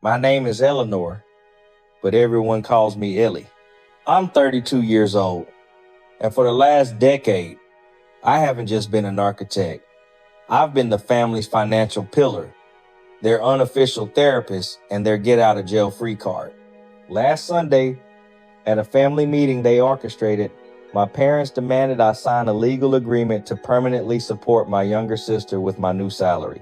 My name is Eleanor, but everyone calls me Ellie. I'm 32 years old, and for the last decade, I haven't just been an architect. I've been the family's financial pillar, their unofficial therapist, and their get out of jail free card. Last Sunday, at a family meeting they orchestrated, my parents demanded I sign a legal agreement to permanently support my younger sister with my new salary.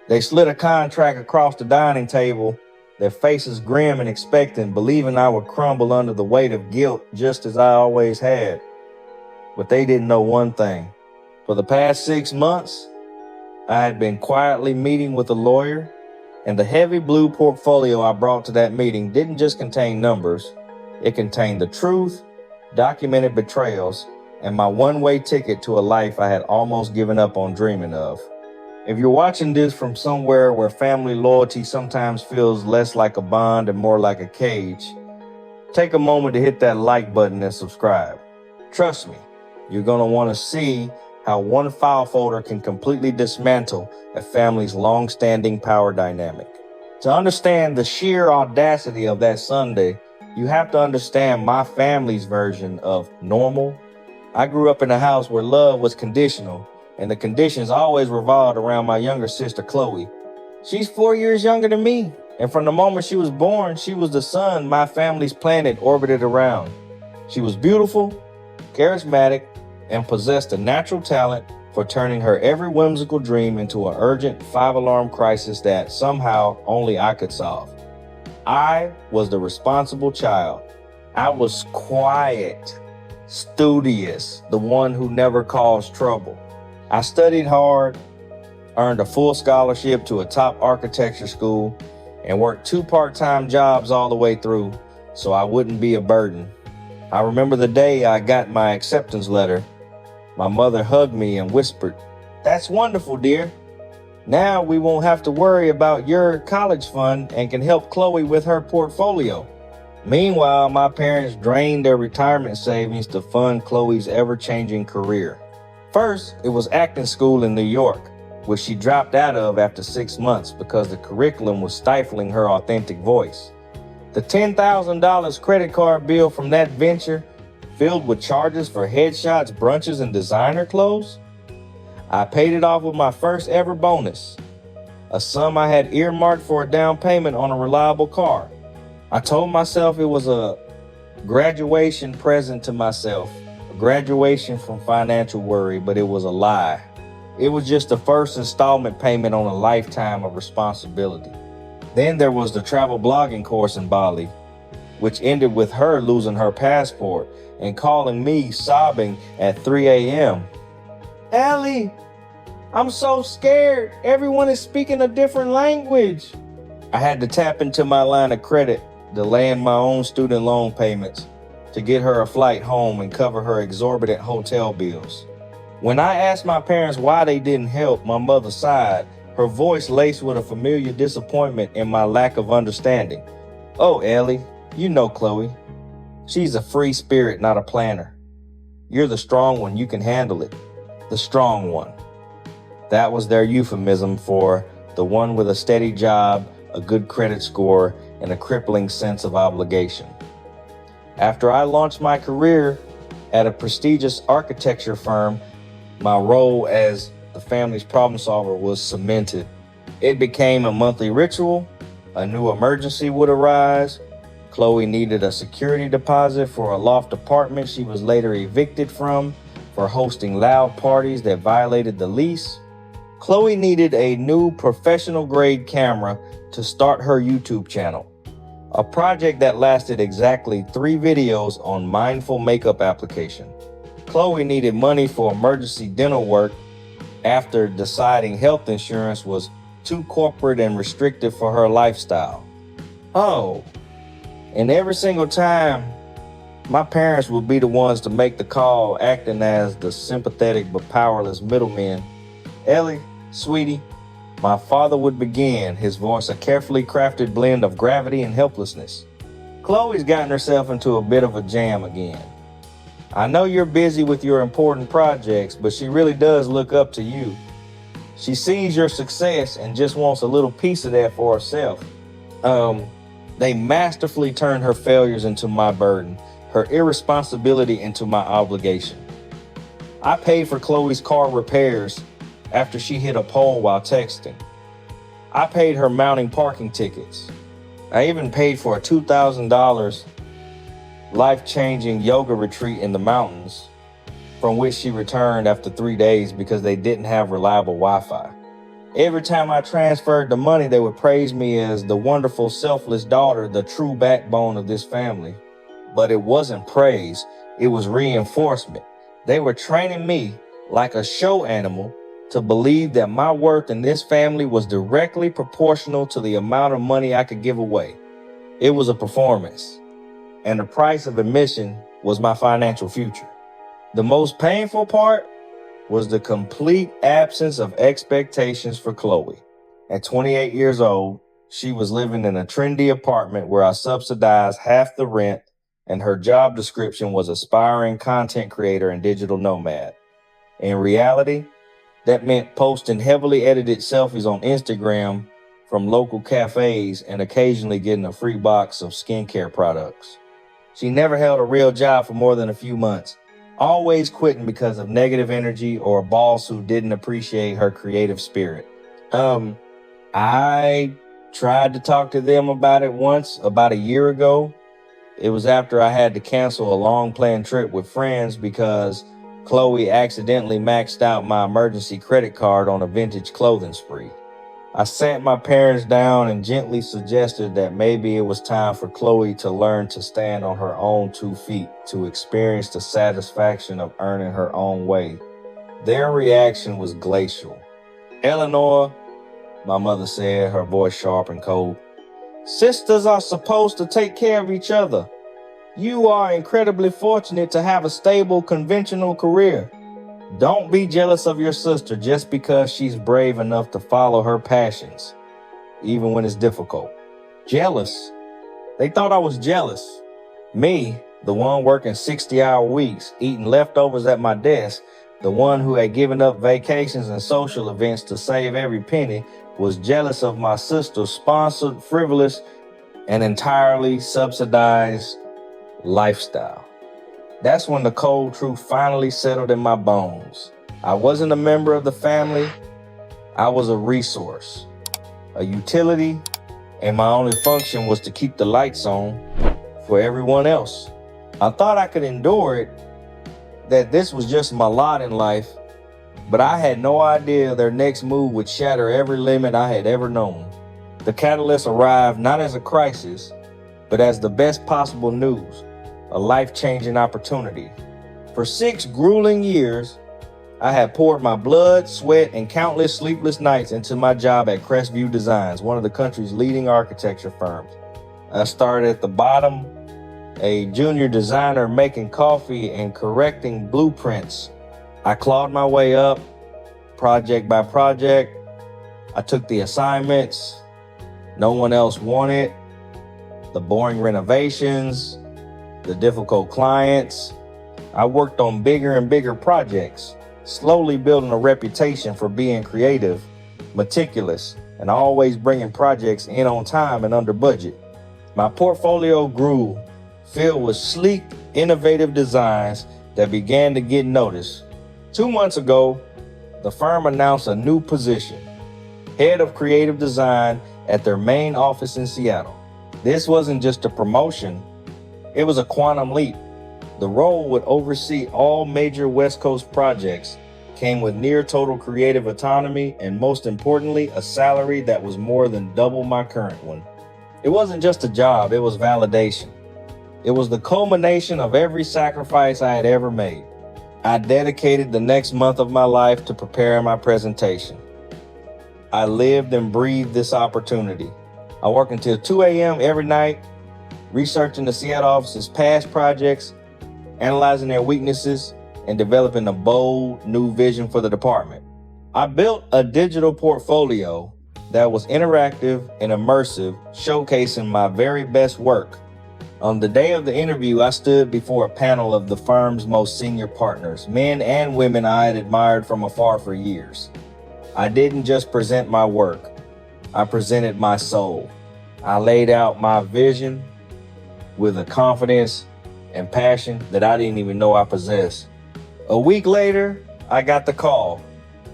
They slid a contract across the dining table, their faces grim and expectant, believing I would crumble under the weight of guilt just as I always had. But they didn't know one thing. For the past 6 months, I had been quietly meeting with a lawyer, and the heavy blue portfolio I brought to that meeting didn't just contain numbers. It contained the truth, documented betrayals, and my one-way ticket to a life I had almost given up on dreaming of. If you're watching this from somewhere where family loyalty sometimes feels less like a bond and more like a cage, take a moment to hit that like button and subscribe. Trust me, you're going to want to see how one file folder can completely dismantle a family's long-standing power dynamic. To understand the sheer audacity of that Sunday, you have to understand my family's version of normal. I grew up in a house where love was conditional, and the conditions always revolved around my younger sister, Chloe. She's 4 years younger than me, and from the moment she was born, she was the sun my family's planet orbited around. She was beautiful, charismatic, and possessed a natural talent for turning her every whimsical dream into an urgent 5-alarm crisis that somehow only I could solve. I was the responsible child. I was quiet, studious, the one who never caused trouble. I studied hard, earned a full scholarship to a top architecture school, and worked 2 part-time jobs all the way through so I wouldn't be a burden. I remember the day I got my acceptance letter. My mother hugged me and whispered, "That's wonderful, dear. Now we won't have to worry about your college fund and can help Chloe with her portfolio." Meanwhile, my parents drained their retirement savings to fund Chloe's ever-changing career. First, it was acting school in New York, which she dropped out of after 6 months because the curriculum was stifling her authentic voice. The $10,000 credit card bill from that venture, filled with charges for headshots, brunches, and designer clothes, I paid it off with my first ever bonus, a sum I had earmarked for a down payment on a reliable car. I told myself it was a graduation present to myself, a graduation from financial worry, but it was a lie. It was just the first installment payment on a lifetime of responsibility. Then there was the travel blogging course in Bali, which ended with her losing her passport and calling me sobbing at 3 a.m. "Ellie, I'm so scared. Everyone is speaking a different language." I had to tap into my line of credit, delaying my own student loan payments to get her a flight home and cover her exorbitant hotel bills. When I asked my parents why they didn't help, my mother sighed, her voice laced with a familiar disappointment in my lack of understanding. "Oh, Ellie, you know Chloe. She's a free spirit, not a planner. You're the strong one, you can handle it. The strong one." That was their euphemism for the one with a steady job, a good credit score, and a crippling sense of obligation. After I launched my career at a prestigious architecture firm, my role as the family's problem solver was cemented. It became a monthly ritual. A new emergency would arise. Chloe needed a security deposit for a loft apartment she was later evicted from for hosting loud parties that violated the lease. Chloe needed a new professional-grade camera to start her YouTube channel, a project that lasted exactly 3 videos on mindful makeup application. Chloe needed money for emergency dental work after deciding health insurance was too corporate and restrictive for her lifestyle. Oh, and every single time, my parents would be the ones to make the call, acting as the sympathetic but powerless middlemen. "Ellie, sweetie," my father would begin, his voice a carefully crafted blend of gravity and helplessness. "Chloe's gotten herself into a bit of a jam again. I know you're busy with your important projects, but she really does look up to you. She sees your success and just wants a little piece of that for herself. Um, they masterfully turned her failures into my burden, her irresponsibility into my obligation. I paid for Chloe's car repairs after she hit a pole while texting. I paid her mounting parking tickets. I even paid for a $2,000 life-changing yoga retreat in the mountains, from which she returned after 3 days because they didn't have reliable Wi-Fi. Every time I transferred the money, they would praise me as the wonderful, selfless daughter, the true backbone of this family. But it wasn't praise, it was reinforcement. They were training me like a show animal to believe that my worth in this family was directly proportional to the amount of money I could give away. It was a performance, and the price of admission was my financial future. The most painful part was the complete absence of expectations for Chloe. At 28 years old, she was living in a trendy apartment where I subsidized half the rent, and her job description was aspiring content creator and digital nomad. In reality, that meant posting heavily edited selfies on Instagram from local cafes and occasionally getting a free box of skincare products. She never held a real job for more than a few months, always quitting because of negative energy or a boss who didn't appreciate her creative spirit. I tried to talk to them about it once, about a year ago. It was after I had to cancel a long planned trip with friends because Chloe accidentally maxed out my emergency credit card on a vintage clothing spree. I sat my parents down and gently suggested that maybe it was time for Chloe to learn to stand on her own 2 feet, to experience the satisfaction of earning her own way. Their reaction was glacial. "Eleanor," my mother said, her voice sharp and cold, "sisters are supposed to take care of each other. You are incredibly fortunate to have a stable, conventional career. Don't be jealous of your sister just because she's brave enough to follow her passions, even when it's difficult." Jealous? They thought I was jealous. Me, the one working 60-hour weeks, eating leftovers at my desk, the one who had given up vacations and social events to save every penny, was jealous of my sister's sponsored, frivolous, and entirely subsidized lifestyle. That's when the cold truth finally settled in my bones. I wasn't a member of the family. I was a resource, a utility, and my only function was to keep the lights on for everyone else. I thought I could endure it, that this was just my lot in life, but I had no idea their next move would shatter every limit I had ever known. The catalyst arrived not as a crisis, but as the best possible news, a life-changing opportunity. For 6 grueling years, I had poured my blood, sweat, and countless sleepless nights into my job at Crestview Designs, one of the country's leading architecture firms. I started at the bottom, a junior designer making coffee and correcting blueprints. I clawed my way up, project by project. I took the assignments no one else wanted, the boring renovations, the difficult clients. I worked on bigger and bigger projects, slowly building a reputation for being creative, meticulous, and always bringing projects in on time and under budget. My portfolio grew, filled with sleek, innovative designs that began to get noticed. 2 months ago, the firm announced a new position, head of creative design at their main office in Seattle. This wasn't just a promotion, it was a quantum leap. The role would oversee all major West Coast projects, came with near total creative autonomy, and most importantly, a salary that was more than double my current one. It wasn't just a job, it was validation. It was the culmination of every sacrifice I had ever made. I dedicated the next month of my life to preparing my presentation. I lived and breathed this opportunity. I worked until 2 a.m. every night, researching the Seattle office's past projects, analyzing their weaknesses, and developing a bold new vision for the department. I built a digital portfolio that was interactive and immersive, showcasing my very best work. On the day of the interview, I stood before a panel of the firm's most senior partners, men and women I had admired from afar for years. I didn't just present my work, I presented my soul. I laid out my vision with a confidence and passion that I didn't even know I possessed. A week later, I got the call.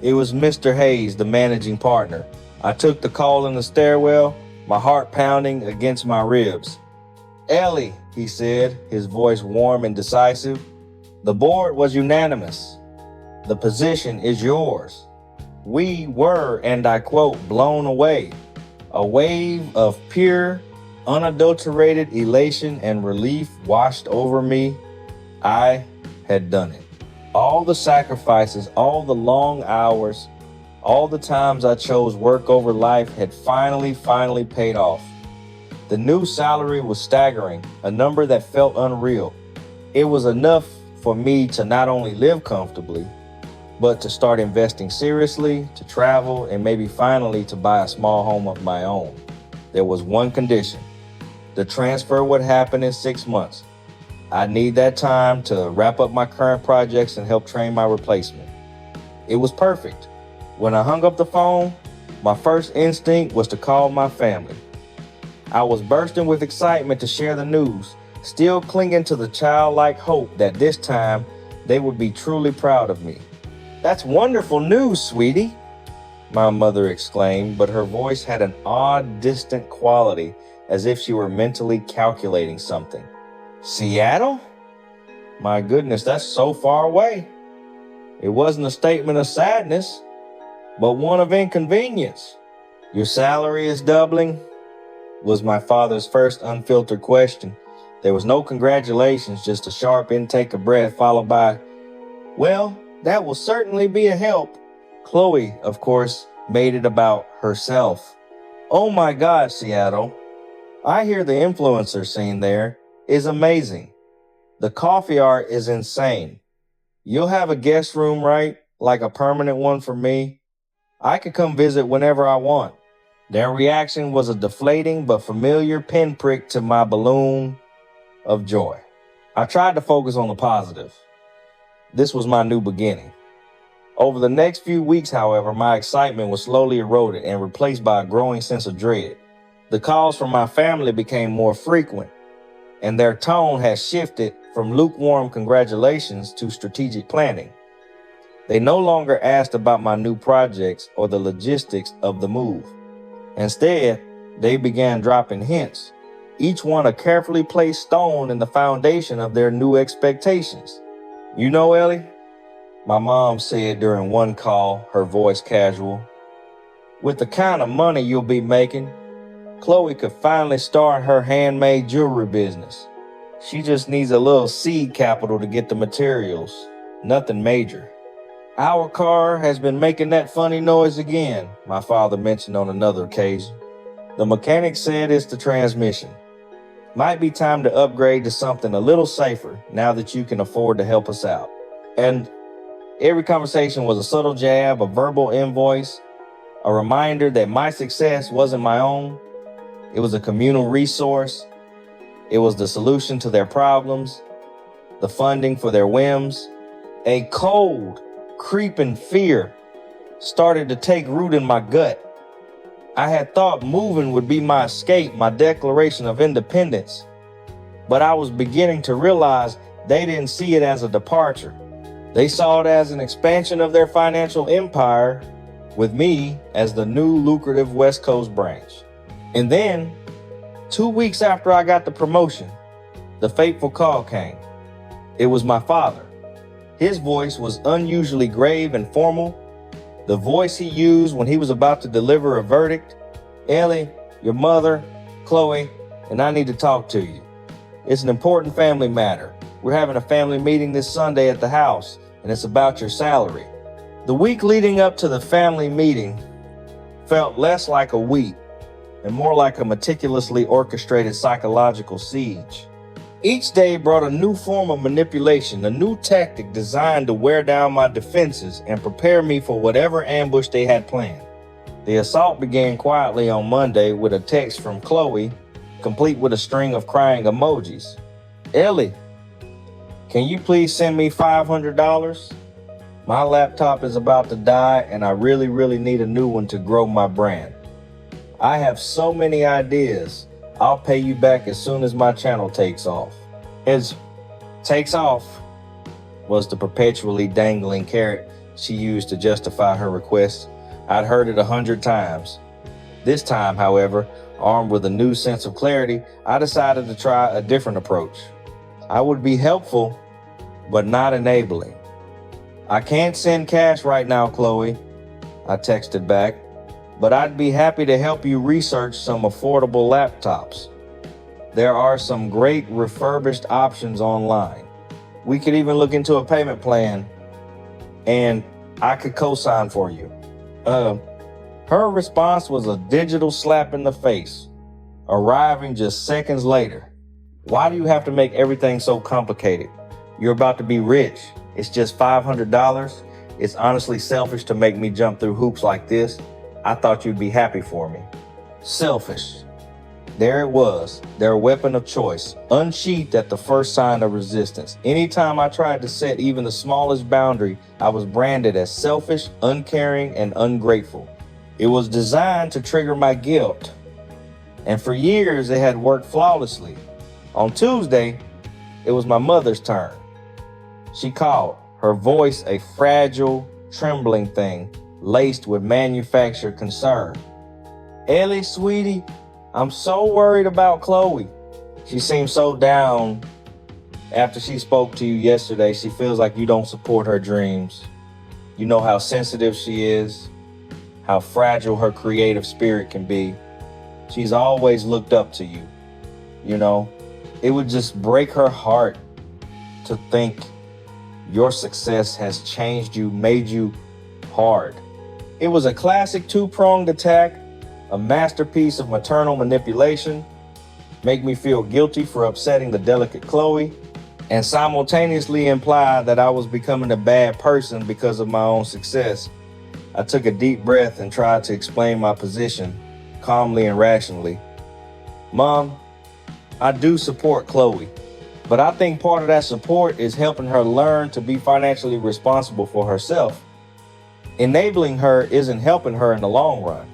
It was Mr. Hayes, the managing partner. I took the call in the stairwell, my heart pounding against my ribs. "Ellie," he said, his voice warm and decisive, "the board was unanimous. The position is yours." We were, and I quote, blown away. A wave of pure, unadulterated elation and relief washed over me. I had done it. All the sacrifices, all the long hours, all the times I chose work over life had finally paid off. The new salary was staggering, a number that felt unreal. It was enough for me to not only live comfortably, but to start investing seriously, to travel, and maybe finally to buy a small home of my own. There was one condition. The transfer would happen in 6 months. I need that time to wrap up my current projects and help train my replacement. It was perfect. When I hung up the phone, my first instinct was to call my family. I was bursting with excitement to share the news, still clinging to the childlike hope that this time they would be truly proud of me. "That's wonderful news, sweetie," my mother exclaimed, but her voice had an odd, distant quality, as if she were mentally calculating something. "Seattle? My goodness, that's so far away." It wasn't a statement of sadness, but one of inconvenience. "Your salary is doubling?" was my father's first unfiltered question. There was no congratulations, just a sharp intake of breath followed by, "Well, that will certainly be a help." Chloe, of course, made it about herself. "Oh my God, Seattle. I hear the influencer scene there is amazing. The coffee art is insane. You'll have a guest room, right? Like a permanent one for me? I could come visit whenever I want." Their reaction was a deflating but familiar pinprick to my balloon of joy. I tried to focus on the positive. This was my new beginning. Over the next few weeks, however, my excitement was slowly eroded and replaced by a growing sense of dread. The calls from my family became more frequent, and their tone had shifted from lukewarm congratulations to strategic planning. They no longer asked about my new projects or the logistics of the move. Instead, they began dropping hints, each one a carefully placed stone in the foundation of their new expectations. "You know, Ellie," my mom said during one call, her voice casual, "with the kind of money you'll be making, Chloe could finally start her handmade jewelry business. She just needs a little seed capital to get the materials, nothing major." "Our car has been making that funny noise again," my father mentioned on another occasion. "The mechanic said it's the transmission. Might be time to upgrade to something a little safer now that you can afford to help us out." And every conversation was a subtle jab, a verbal invoice, a reminder that my success wasn't my own. It was a communal resource. It was the solution to their problems, the funding for their whims. A cold, creeping fear started to take root in my gut. I had thought moving would be my escape, my declaration of independence. But I was beginning to realize they didn't see it as a departure. They saw it as an expansion of their financial empire, with me as the new lucrative West Coast branch. And then, 2 weeks after I got the promotion, the fateful call came. It was my father. His voice was unusually grave and formal, the voice he used when he was about to deliver a verdict. "Ellie, your mother, Chloe, and I need to talk to you. It's an important family matter. We're having a family meeting this Sunday at the house, and it's about your salary." The week leading up to the family meeting felt less like a week and more like a meticulously orchestrated psychological siege. Each day brought a new form of manipulation, a new tactic designed to wear down my defenses and prepare me for whatever ambush they had planned. The assault began quietly on Monday with a text from Chloe, complete with a string of crying emojis. "Ellie, can you please send me $500? My laptop is about to die and I really need a new one to grow my brand." I have so many ideas. I'll pay you back as soon as my channel takes off. His takes off was the perpetually dangling carrot she used to justify her request. I'd heard it 100 times. This time, however, armed with a new sense of clarity, I decided to try a different approach. I would be helpful, but not enabling. I can't send cash right now, Chloe, I texted back, but I'd be happy to help you research some affordable laptops. There are some great refurbished options online. We could even look into a payment plan, and I could co-sign for you. Her response was a digital slap in the face, arriving just seconds later. Why do you have to make everything so complicated? You're about to be rich. It's just $500. It's honestly selfish to make me jump through hoops like this. I thought you'd be happy for me. Selfish. There it was, their weapon of choice, unsheathed at the first sign of resistance. Anytime I tried to set even the smallest boundary, I was branded as selfish, uncaring, and ungrateful. It was designed to trigger my guilt. And for years, it had worked flawlessly. On Tuesday, it was my mother's turn. She called, her voice a fragile, trembling thing, laced with manufactured concern. Ellie, sweetie, I'm so worried about Chloe. She seemed so down after she spoke to you yesterday. She feels like you don't support her dreams. You know how sensitive she is, how fragile her creative spirit can be. She's always looked up to you. You know, it would just break her heart to think your success has changed you, made you hard. It was a classic two-pronged attack, a masterpiece of maternal manipulation, make me feel guilty for upsetting the delicate Chloe, and simultaneously imply that I was becoming a bad person because of my own success. I took a deep breath and tried to explain my position calmly and rationally. Mom, I do support Chloe, but I think part of that support is helping her learn to be financially responsible for herself. Enabling her isn't helping her in the long run.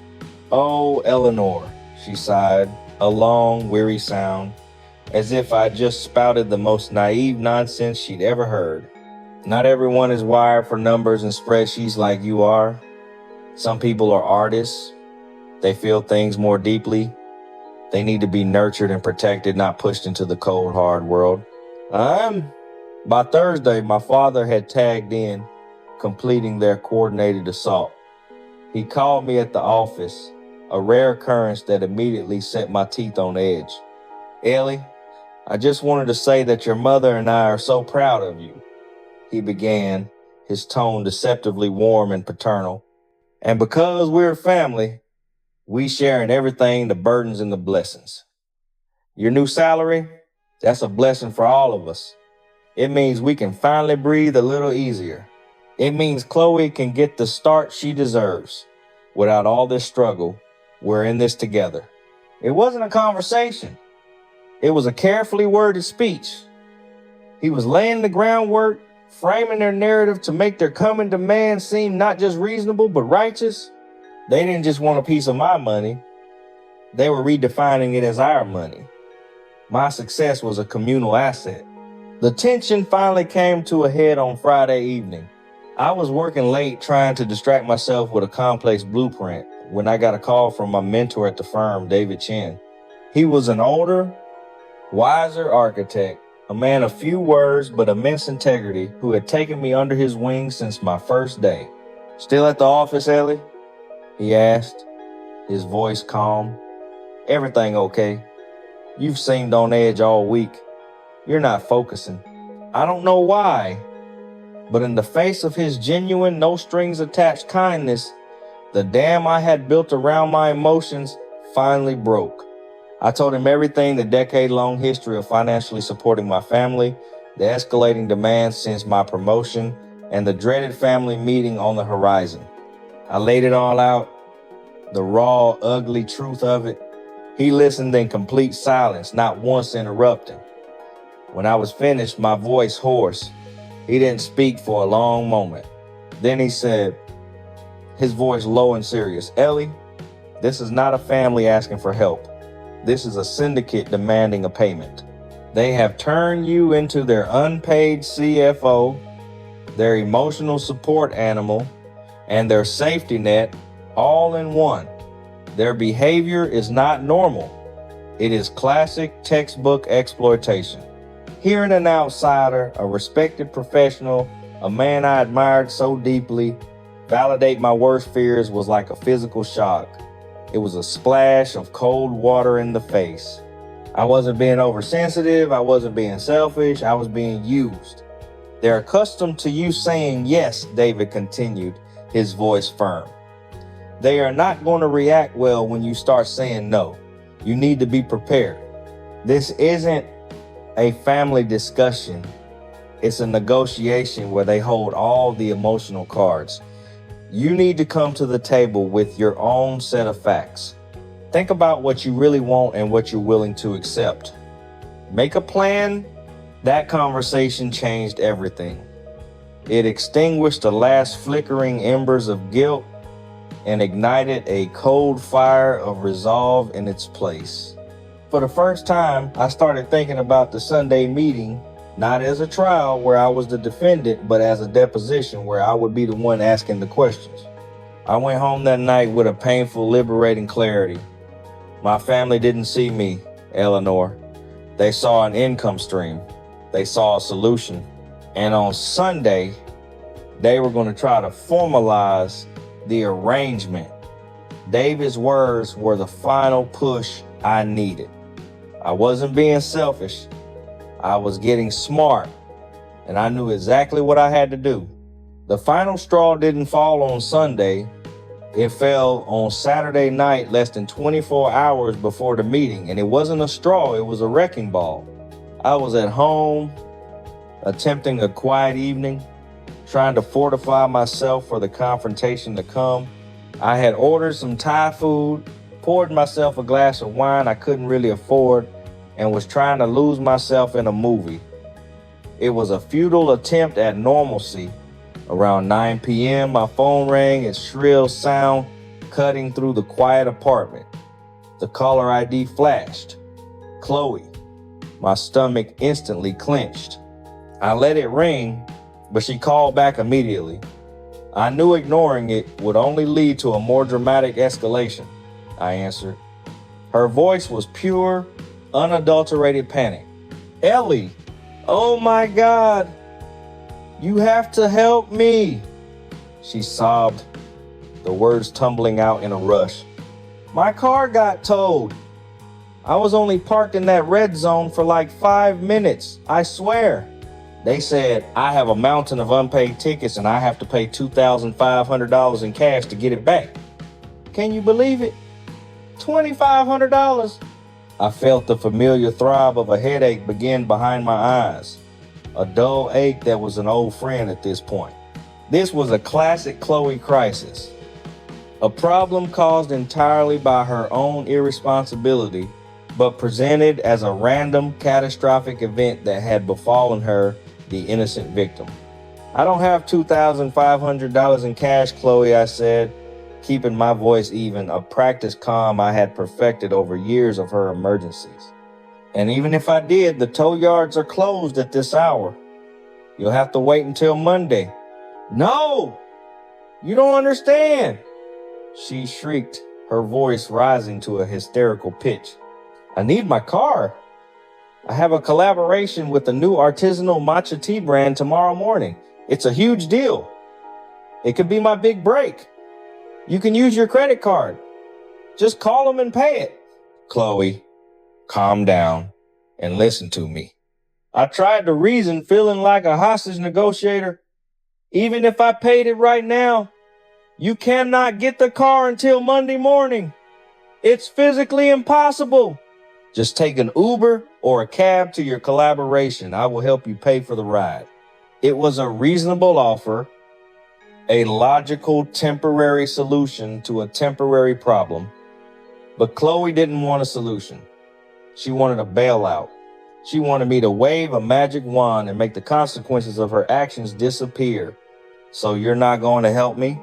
Oh, Eleanor, she sighed, a long, weary sound, as if I just spouted the most naive nonsense she'd ever heard. Not everyone is wired for numbers and spreadsheets like you are. Some people are artists. They feel things more deeply. They need to be nurtured and protected, not pushed into the cold, hard world. By Thursday, my father had tagged in, completing their coordinated assault. He called me at the office, a rare occurrence that immediately set my teeth on edge. Ellie, I just wanted to say that your mother and I are so proud of you, he began, his tone deceptively warm and paternal. And because we're family, we share in everything, the burdens and the blessings. Your new salary, that's a blessing for all of us. It means we can finally breathe a little easier. It means Chloe can get the start she deserves. Without all this struggle, we're in this together. It wasn't a conversation. It was a carefully worded speech. He was laying the groundwork, framing their narrative to make their coming demands seem not just reasonable, but righteous. They didn't just want a piece of my money. They were redefining it as our money. My success was a communal asset. The tension finally came to a head on Friday evening. I was working late trying to distract myself with a complex blueprint when I got a call from my mentor at the firm, David Chen. He was an older, wiser architect, a man of few words but immense integrity, who had taken me under his wing since my first day. Still at the office, Ellie? He asked, his voice calm. Everything okay? You've seemed on edge all week. You're not focusing. I don't know why, but in the face of his genuine, no-strings-attached kindness, the dam I had built around my emotions finally broke. I told him everything, the decade-long history of financially supporting my family, the escalating demands since my promotion, and the dreaded family meeting on the horizon. I laid it all out, the raw, ugly truth of it. He listened in complete silence, not once interrupting. When I was finished, my voice hoarse, he didn't speak for a long moment. Then he said, his voice low and serious, Ellie, This is not a family asking for help. This is a syndicate demanding a payment. They have turned you into their unpaid CFO, their emotional support animal, and their safety net all in one. Their behavior is not normal. It is classic textbook exploitation. Hearing an outsider, a respected professional, a man I admired so deeply, validate my worst fears was like a physical shock. It was a splash of cold water in the face. I wasn't being oversensitive. I wasn't being selfish. I was being used. They're accustomed to you saying yes, David continued, his voice firm. They are not going to react well when you start saying no. You need to be prepared. This isn't a family discussion. It's a negotiation where they hold all the emotional cards. You need to come to the table with your own set of facts. Think about what you really want and what you're willing to accept. Make a plan. That conversation changed everything. It extinguished the last flickering embers of guilt and ignited a cold fire of resolve in its place. For the first time, I started thinking about the Sunday meeting, not as a trial where I was the defendant, but as a deposition where I would be the one asking the questions. I went home that night with a painful, liberating clarity. My family didn't see me, Eleanor. They saw an income stream. They saw a solution. And on Sunday, they were going to try to formalize the arrangement. David's words were the final push I needed. I wasn't being selfish. I was getting smart, and I knew exactly what I had to do. The final straw didn't fall on Sunday. It fell on Saturday night, less than 24 hours before the meeting, and it wasn't a straw, it was a wrecking ball. I was at home, attempting a quiet evening, trying to fortify myself for the confrontation to come. I had ordered some Thai food, poured myself a glass of wine I couldn't really afford, and was trying to lose myself in a movie. It was a futile attempt at normalcy. Around 9 p.m., my phone rang, its shrill sound cutting through the quiet apartment. The caller ID flashed. Chloe. My stomach instantly clenched. I let it ring, but she called back immediately. I knew ignoring it would only lead to a more dramatic escalation. I answered. Her voice was pure, unadulterated panic. Ellie, oh my God, you have to help me. She sobbed, the words tumbling out in a rush. My car got towed. I was only parked in that red zone for like 5 minutes, I swear. They said I have a mountain of unpaid tickets and I have to pay $2,500 in cash to get it back. Can you believe it? $2,500. I felt the familiar throb of a headache begin behind my eyes, a dull ache that was an old friend at this point. This was a classic Chloe crisis, a problem caused entirely by her own irresponsibility, but presented as a random catastrophic event that had befallen her, the innocent victim. I don't have $2,500 in cash, Chloe, I said, keeping my voice even, a practice calm I had perfected over years of her emergencies. And even if I did, the tow yards are closed at this hour. You'll have to wait until Monday. No! You don't understand! She shrieked, her voice rising to a hysterical pitch. I need my car. I have a collaboration with a new artisanal matcha tea brand tomorrow morning. It's a huge deal. It could be my big break. You can use your credit card. Just call them and pay it. Chloe, calm down and listen to me. I tried to reason, feeling like a hostage negotiator. Even if I paid it right now, you cannot get the car until Monday morning. It's physically impossible. Just take an Uber or a cab to your collaboration. I will help you pay for the ride. It was a reasonable offer, a logical temporary solution to a temporary problem. But Chloe didn't want a solution. She wanted a bailout. She wanted me to wave a magic wand and make the consequences of her actions disappear. So you're not going to help me?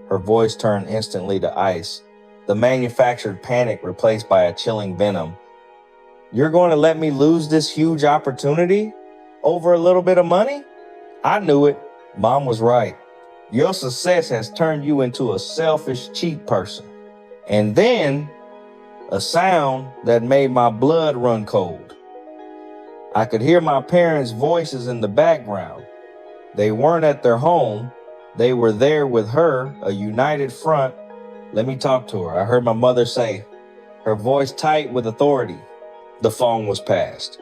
Her voice turned instantly to ice. the manufactured panic replaced by a chilling venom. You're going to let me lose this huge opportunity over a little bit of money? I knew it. Mom was right. Your success has turned you into a selfish, cheap person. And then a sound that made my blood run cold. I could hear my parents' voices in the background. They weren't at their home. They were there with her, a united front. Let me talk to her, I heard my mother say, her voice tight with authority. The phone was passed.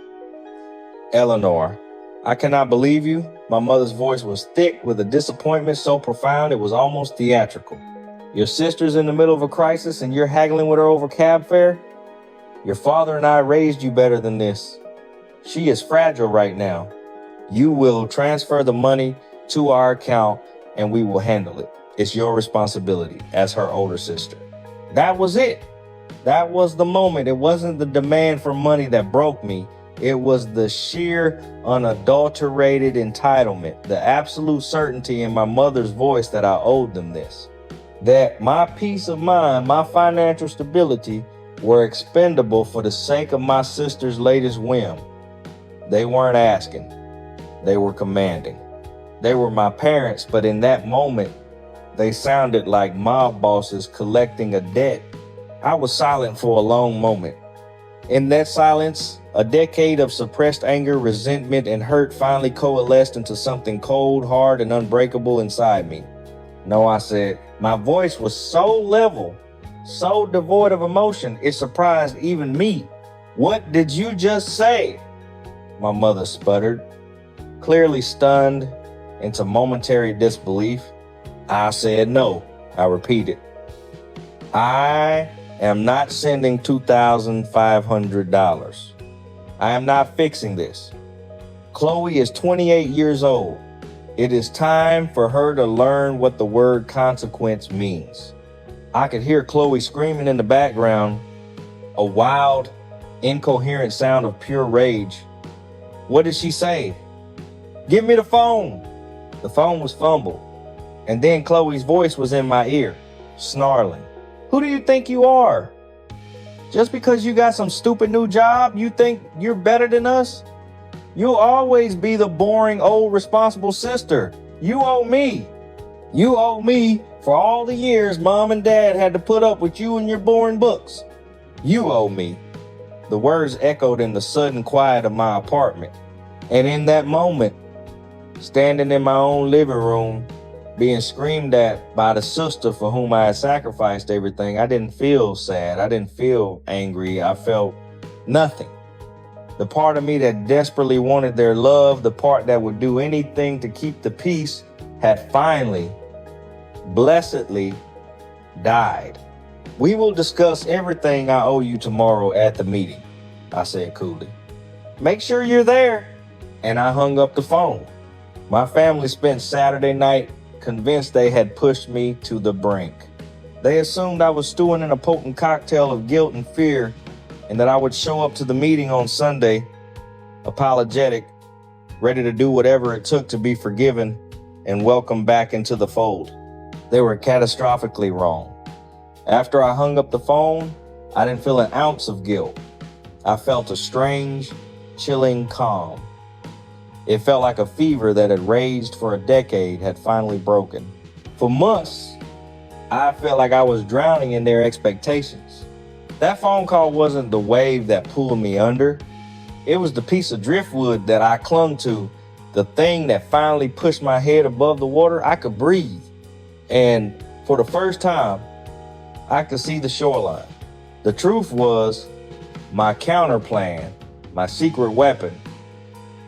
Eleanor, I cannot believe you. My mother's voice was thick with a disappointment so profound it was almost theatrical. Your sister's in the middle of a crisis and you're haggling with her over cab fare? Your father and I raised you better than this. She is fragile right now. You will transfer the money to our account and we will handle it. It's your responsibility as her older sister. That was it. That was the moment. It wasn't the demand for money that broke me. It was the sheer, unadulterated entitlement, the absolute certainty in my mother's voice that I owed them this. That my peace of mind, my financial stability were expendable for the sake of my sister's latest whim. They weren't asking. They were commanding. They were my parents, but in that moment, they sounded like mob bosses collecting a debt. I was silent for a long moment. In that silence, a decade of suppressed anger, resentment, and hurt finally coalesced into something cold, hard, and unbreakable inside me. No, I said, my voice was so level, so devoid of emotion, it surprised even me. What did you just say? My mother sputtered, clearly stunned into momentary disbelief. I said no. I repeated, I am not sending $2,500. I am not fixing this. Chloe is 28 years old. It is time for her to learn what the word consequence means. I could hear Chloe screaming in the background, a wild, incoherent sound of pure rage. What did she say? Give me the phone. The phone was fumbled. And then Chloe's voice was in my ear, snarling. Who do you think you are? Just because you got some stupid new job, you think you're better than us? You'll always be the boring, old, responsible sister. You owe me. You owe me for all the years Mom and Dad had to put up with you and your boring books. You owe me. The words echoed in the sudden quiet of my apartment. And in that moment, standing in my own living room, being screamed at by the sister for whom I had sacrificed everything, I didn't feel sad. I didn't feel angry. I felt nothing. The part of me that desperately wanted their love, the part that would do anything to keep the peace, had finally, blessedly, died. We will discuss everything I owe you tomorrow at the meeting, I said coolly. Make sure you're there. And I hung up the phone. My family spent Saturday night convinced they had pushed me to the brink. They assumed I was stewing in a potent cocktail of guilt and fear, and that I would show up to the meeting on Sunday, apologetic, ready to do whatever it took to be forgiven and welcomed back into the fold. They were catastrophically wrong. After I hung up the phone, I didn't feel an ounce of guilt. I felt a strange, chilling calm. It felt like a fever that had raged for a decade had finally broken. For months, I felt like I was drowning in their expectations. That phone call wasn't the wave that pulled me under. It was the piece of driftwood that I clung to, the thing that finally pushed my head above the water. I could breathe. And for the first time, I could see the shoreline. The truth was, my counter plan, my secret weapon,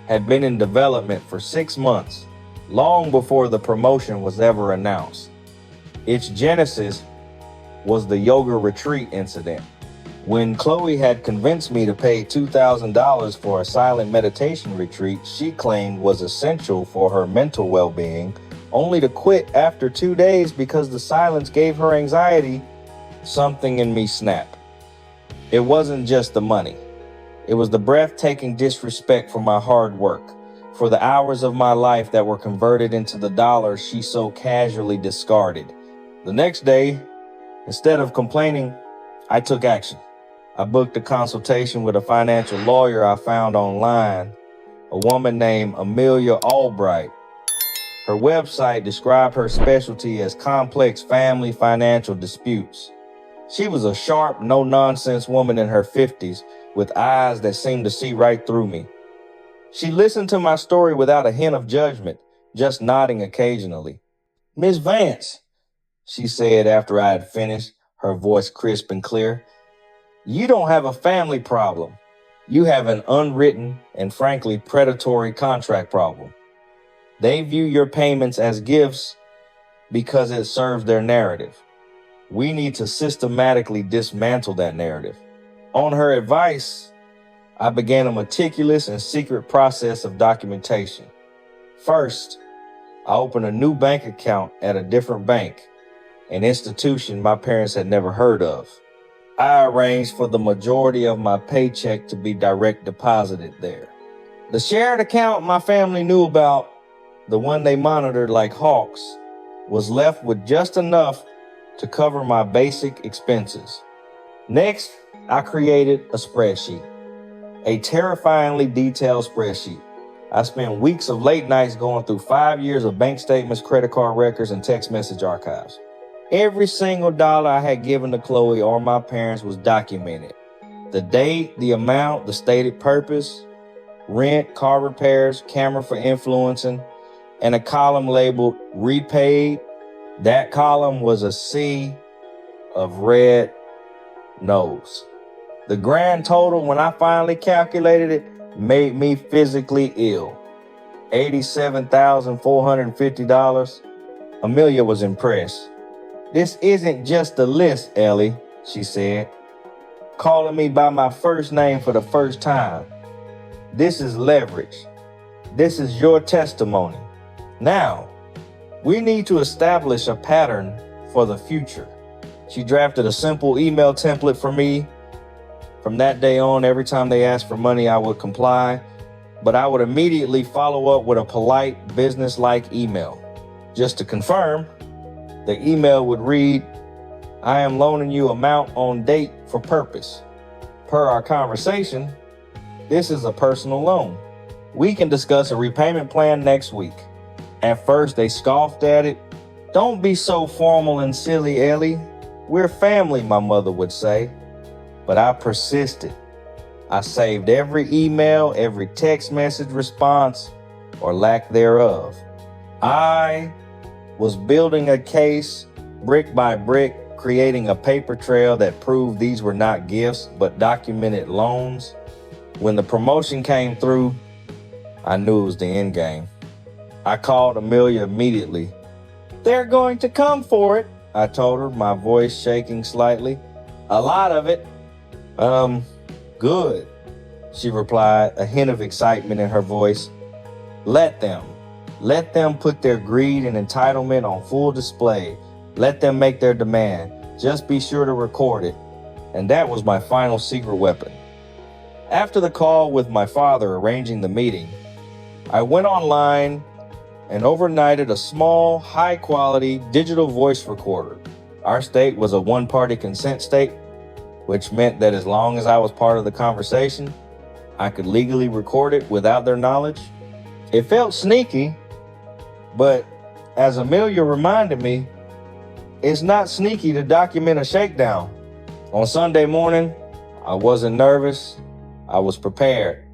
had been in development for 6 months, long before the promotion was ever announced. Its genesis was the yoga retreat incident. When Chloe had convinced me to pay $2,000 for a silent meditation retreat she claimed was essential for her mental well-being, only to quit after 2 days because the silence gave her anxiety, something in me snapped. It wasn't just the money. It was the breathtaking disrespect for my hard work, for the hours of my life that were converted into the dollars she so casually discarded. The next day, Instead of complaining, I took action. I booked a consultation with a financial lawyer I found online, a woman named Amelia Albright. Her website described her specialty as complex family financial disputes. She was a sharp, no-nonsense woman in her 50s with eyes that seemed to see right through me. She listened to my story without a hint of judgment, just nodding occasionally. "Miss Vance," she said after I had finished, her voice crisp and clear, "you don't have a family problem. You have an unwritten and frankly predatory contract problem. They view your payments as gifts because it serves their narrative. We need to systematically dismantle that narrative." On her advice, I began a meticulous and secret process of documentation. First, I opened a new bank account at a different bank, an institution my parents had never heard of. I arranged for the majority of my paycheck to be direct deposited there. The shared account my family knew about, the one they monitored like hawks, was left with just enough to cover my basic expenses. Next, I created a spreadsheet, a terrifyingly detailed spreadsheet. I spent weeks of late nights going through 5 years of bank statements, credit card records, and text message archives. Every single dollar I had given to Chloe or my parents was documented. The date, the amount, the stated purpose, rent, car repairs, camera for influencing, and a column labeled repaid. That column was a sea of red no's. The grand total, when I finally calculated it, made me physically ill. $87,450. Amelia was impressed. "This isn't just a list, Ellie," she said, calling me by my first name for the first time. "This is leverage. This is your testimony. Now, we need to establish a pattern for the future." She drafted a simple email template for me. From that day on, every time they asked for money, I would comply, but I would immediately follow up with a polite, business-like email. Just to confirm, the email would read, "I am loaning you amount on date for purpose. Per our conversation, this is a personal loan. We can discuss a repayment plan next week." At first, they scoffed at it. "Don't be so formal and silly, Ellie. We're family," my mother would say. But I persisted. I saved every email, every text message response, or lack thereof. I was building a case brick by brick, creating a paper trail that proved these were not gifts, but documented loans. When the promotion came through, I knew it was the end game. I called Amelia immediately. "They're going to come for it," I told her, my voice shaking slightly. "A lot of it." Good," she replied, a hint of excitement in her voice. Let them put their greed and entitlement on full display. Let them make their demand. Just be sure to record it." And that was my final secret weapon. After the call with my father arranging the meeting, I went online and overnighted a small, high-quality digital voice recorder. Our state was a one-party consent state, which meant that as long as I was part of the conversation, I could legally record it without their knowledge. It felt sneaky, but as Amelia reminded me, it's not sneaky to document a shakedown. On Sunday morning, I wasn't nervous. I was prepared.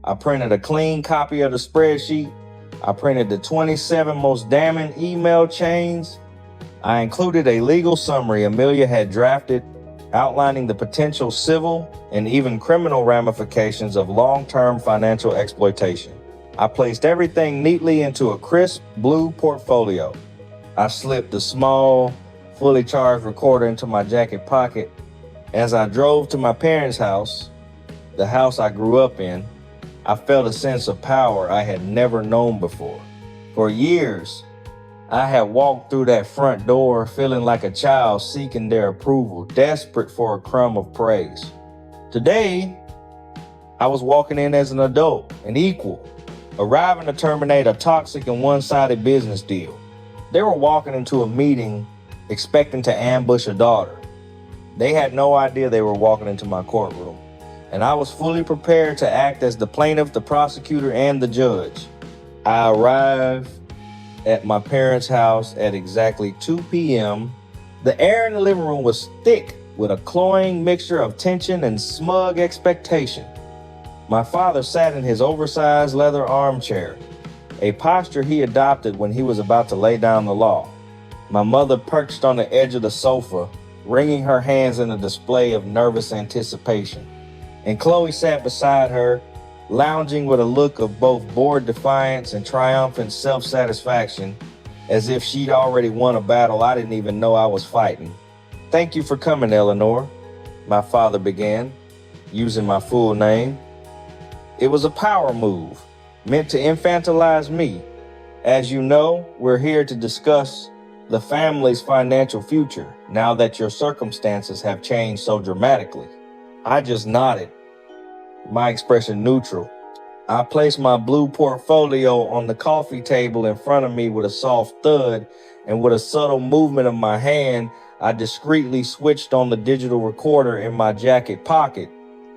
I printed a clean copy of the spreadsheet. I printed the 27 most damning email chains. I included a legal summary Amelia had drafted, outlining the potential civil and even criminal ramifications of long-term financial exploitation. I placed everything neatly into a crisp blue portfolio. I slipped the small, fully charged recorder into my jacket pocket. As I drove to my parents' house, the house I grew up in, I felt a sense of power I had never known before. For years, I had walked through that front door feeling like a child seeking their approval, desperate for a crumb of praise. Today, I was walking in as an adult, an equal, arriving to terminate a toxic and one-sided business deal. They were walking into a meeting expecting to ambush a daughter. They had no idea they were walking into my courtroom, and I was fully prepared to act as the plaintiff, the prosecutor, and the judge. I arrived at my parents' house at exactly 2 p.m. The air in the living room was thick with a cloying mixture of tension and smug expectation. My father sat in his oversized leather armchair, a posture he adopted when he was about to lay down the law. My mother perched on the edge of the sofa, wringing her hands in a display of nervous anticipation. And Chloe sat beside her, lounging with a look of both bored defiance and triumphant self-satisfaction, as if she'd already won a battle I didn't even know I was fighting. "Thank you for coming, Eleanor," my father began, using my full name. It was a power move, meant to infantilize me. As you know, we're here to discuss the family's financial future now that your circumstances have changed so dramatically. I just nodded, my expression neutral. I placed my blue portfolio on the coffee table in front of me with a soft thud, and with a subtle movement of my hand, I discreetly switched on the digital recorder in my jacket pocket.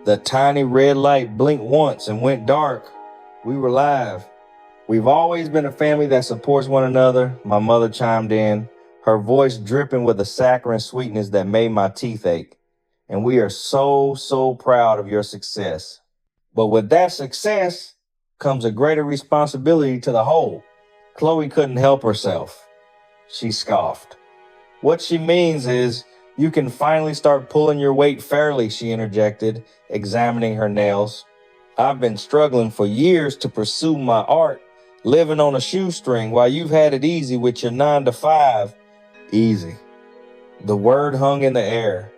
The tiny red light blinked once and went dark. We were live. "We've always been a family that supports one another," my mother chimed in, her voice dripping with a saccharine sweetness that made my teeth ache. "And we are so proud of your success. But with that success comes a greater responsibility to the whole." Chloe couldn't help herself. She scoffed. "What she means is you can finally start pulling your weight fairly," she interjected, examining her nails. "I've been struggling for years to pursue my art, living on a shoestring while you've had it easy with your 9 to 5. Easy. The word hung in the air.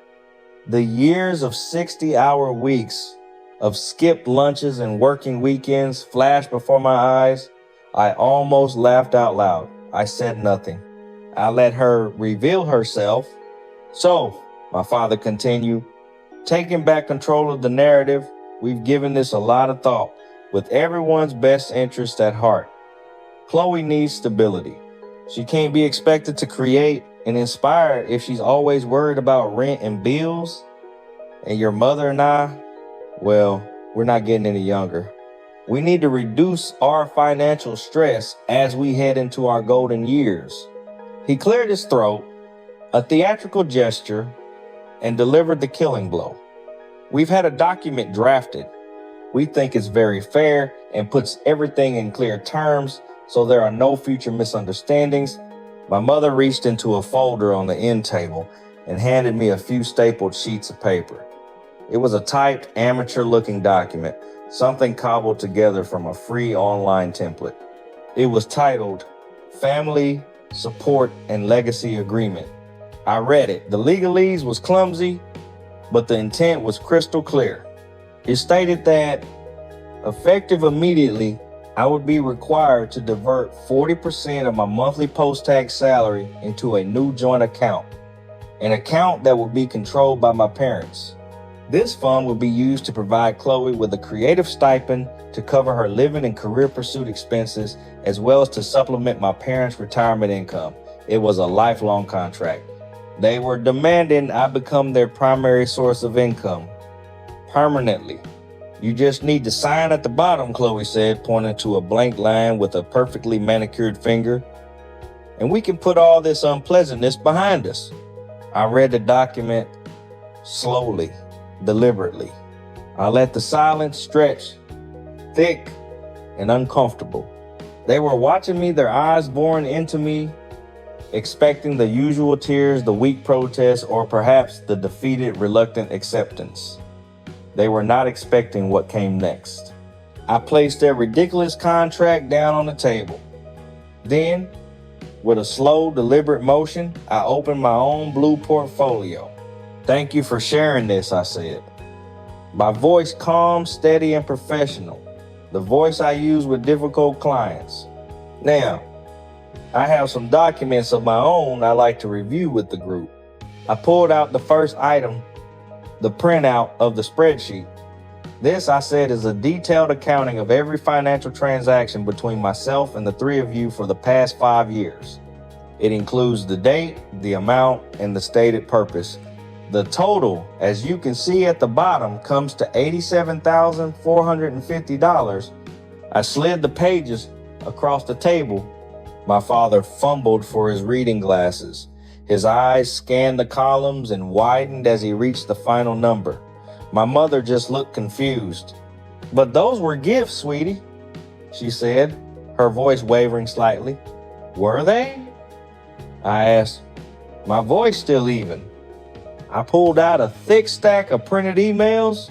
The years of 60-hour weeks, of skipped lunches and working weekends flashed before my eyes. I almost laughed out loud. I said nothing. I let her reveal herself. "So," my father continued, "taking back control of the narrative, we've given this a lot of thought, with everyone's best interest at heart. Chloe needs stability. She can't be expected to create and inspire if she's always worried about rent and bills. And your mother and I, well, we're not getting any younger. We need to reduce our financial stress as we head into our golden years." He cleared his throat, a theatrical gesture, and delivered the killing blow. "We've had a document drafted. We think it's very fair and puts everything in clear terms so there are no future misunderstandings." My mother reached into a folder on the end table and handed me a few stapled sheets of paper. It was a typed, amateur-looking document, something cobbled together from a free online template. It was titled Family Support and Legacy Agreement. I read it. The legalese was clumsy, but the intent was crystal clear. It stated that, effective immediately, I would be required to divert 40% of my monthly post-tax salary into a new joint account, an account that would be controlled by my parents. This fund would be used to provide Chloe with a creative stipend to cover her living and career pursuit expenses, as well as to supplement my parents' retirement income. It was a lifelong contract. They were demanding I become their primary source of income, permanently. "You just need to sign at the bottom," Chloe said, pointing to a blank line with a perfectly manicured finger. "And we can put all this unpleasantness behind us." I read the document slowly, deliberately. I let the silence stretch, thick and uncomfortable. They were watching me, their eyes boring into me, expecting the usual tears, the weak protest, or perhaps the defeated, reluctant acceptance. They were not expecting what came next. I placed their ridiculous contract down on the table. Then, with a slow, deliberate motion, I opened my own blue portfolio. "Thank you for sharing this," I said. My voice calm, steady, and professional. The voice I use with difficult clients. Now, I have some documents of my own I like to review with the group. I pulled out the first item, the printout of the spreadsheet. "This," I said, "is a detailed accounting of every financial transaction between myself and the three of you for the past 5 years. It includes the date, the amount, and the stated purpose. The total, as you can see at the bottom, comes to $87,450. I slid the pages across the table. My father fumbled for his reading glasses. His eyes scanned the columns and widened as he reached the final number. My mother just looked confused. "But those were gifts, sweetie," she said, her voice wavering slightly. "Were they?" I asked, my voice still even. I pulled out a thick stack of printed emails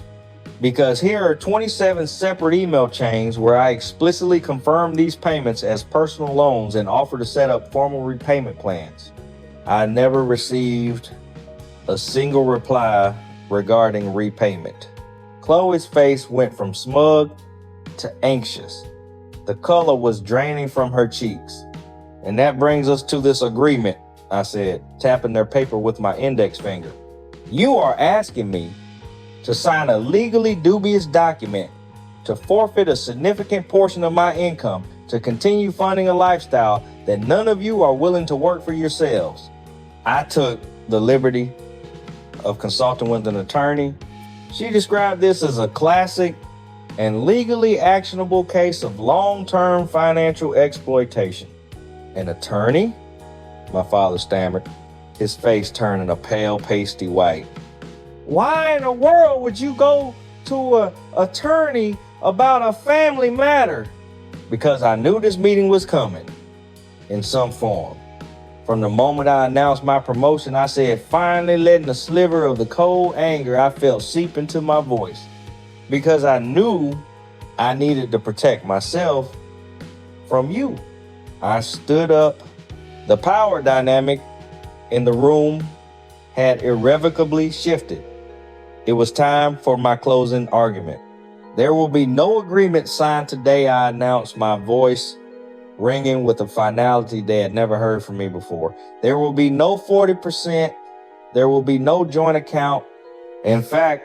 because here are 27 separate email chains where I explicitly confirmed these payments as personal loans and offered to set up formal repayment plans. I never received a single reply regarding repayment. Chloe's face went from smug to anxious. The color was draining from her cheeks. "And that brings us to this agreement," I said, tapping their paper with my index finger. "You are asking me to sign a legally dubious document to forfeit a significant portion of my income to continue funding a lifestyle that none of you are willing to work for yourselves." I took the liberty of consulting with an attorney. She described this as a classic and legally actionable case of long-term financial exploitation. "An attorney?" my father stammered, his face turning a pale, pasty white. "Why in the world would you go to an attorney about a family matter?" Because I knew this meeting was coming in some form. From the moment I announced my promotion, I said, finally letting a sliver of the cold anger I felt seep into my voice. Because I knew I needed to protect myself from you. I stood up. The power dynamic in the room had irrevocably shifted. It was time for my closing argument. "There will be no agreement signed today," I announced, my voice ringing with a finality they had never heard from me before. "There will be no 40%. There will be no joint account. In fact,